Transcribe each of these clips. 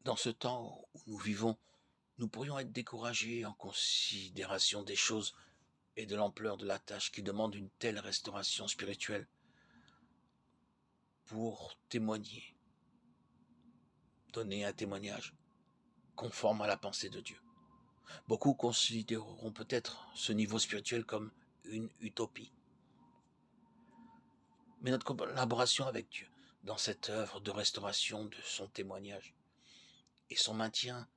Dans ce temps où nous vivons, nous pourrions être découragés en considération des choses et de l'ampleur de la tâche qui demande une telle restauration spirituelle pour témoigner, donner un témoignage conforme à la pensée de Dieu. Beaucoup considéreront peut-être ce niveau spirituel comme une utopie. Mais notre collaboration avec Dieu dans cette œuvre de restauration de son témoignage et son maintien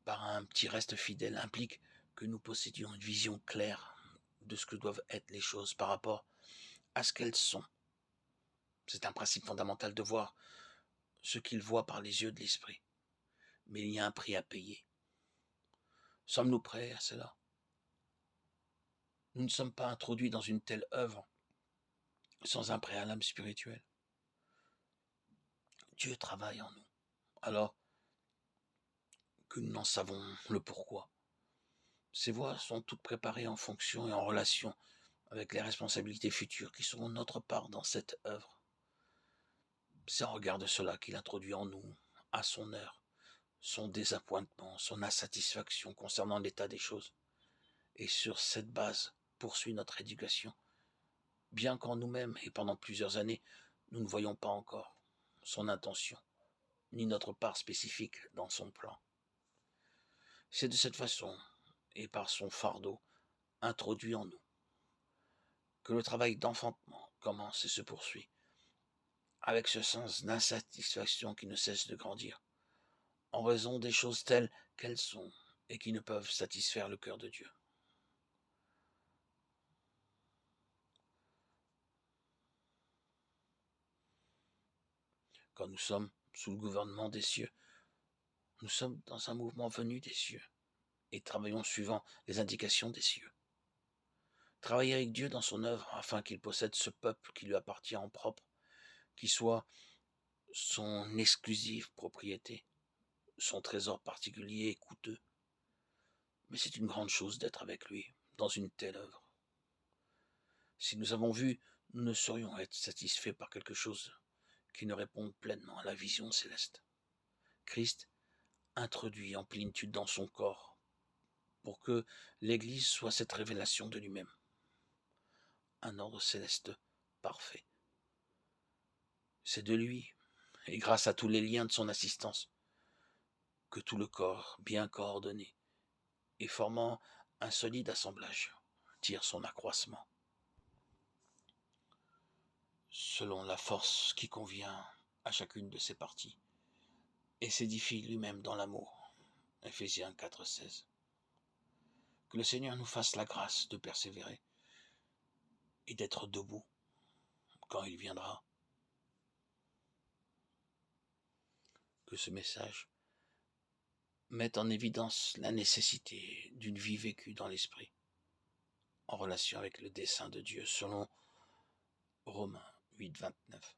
par un petit reste fidèle implique que nous possédions une vision claire de ce que doivent être les choses par rapport à ce qu'elles sont. C'est un principe fondamental de voir ce qu'il voit par les yeux de l'esprit. Mais il y a un prix à payer. Sommes-nous prêts à cela? Nous ne sommes pas introduits dans une telle œuvre sans un préalable spirituel. Dieu travaille en nous, alors que nous n'en savons le pourquoi. Ces voies sont toutes préparées en fonction et en relation avec les responsabilités futures qui seront notre part dans cette œuvre. C'est en regard de cela qu'il introduit en nous, à son heure, son désappointement, son insatisfaction concernant l'état des choses. Et sur cette base, poursuit notre éducation, bien qu'en nous-mêmes et pendant plusieurs années, nous ne voyons pas encore son intention, ni notre part spécifique dans son plan. C'est de cette façon, et par son fardeau introduit en nous, que le travail d'enfantement commence et se poursuit, avec ce sens d'insatisfaction qui ne cesse de grandir, en raison des choses telles qu'elles sont et qui ne peuvent satisfaire le cœur de Dieu. Quand nous sommes sous le gouvernement des cieux, nous sommes dans un mouvement venu des cieux et travaillons suivant les indications des cieux. Travailler avec Dieu dans son œuvre afin qu'il possède ce peuple qui lui appartient en propre, qui soit son exclusive propriété, son trésor particulier et coûteux. Mais c'est une grande chose d'être avec lui dans une telle œuvre. Si nous avons vu, nous ne saurions être satisfaits par quelque chose qui ne réponde pleinement à la vision céleste. Christ introduit en plénitude dans son corps pour que l'Église soit cette révélation de lui-même, un ordre céleste parfait. C'est de lui, et grâce à tous les liens de son assistance, que tout le corps, bien coordonné et formant un solide assemblage, tire son accroissement, selon la force qui convient à chacune de ses parties, et s'édifie lui-même dans l'amour. Ephésiens 4,16. Que le Seigneur nous fasse la grâce de persévérer et d'être debout quand il viendra. Que ce message mette en évidence la nécessité d'une vie vécue dans l'esprit, en relation avec le dessein de Dieu, selon Romains 8, 29.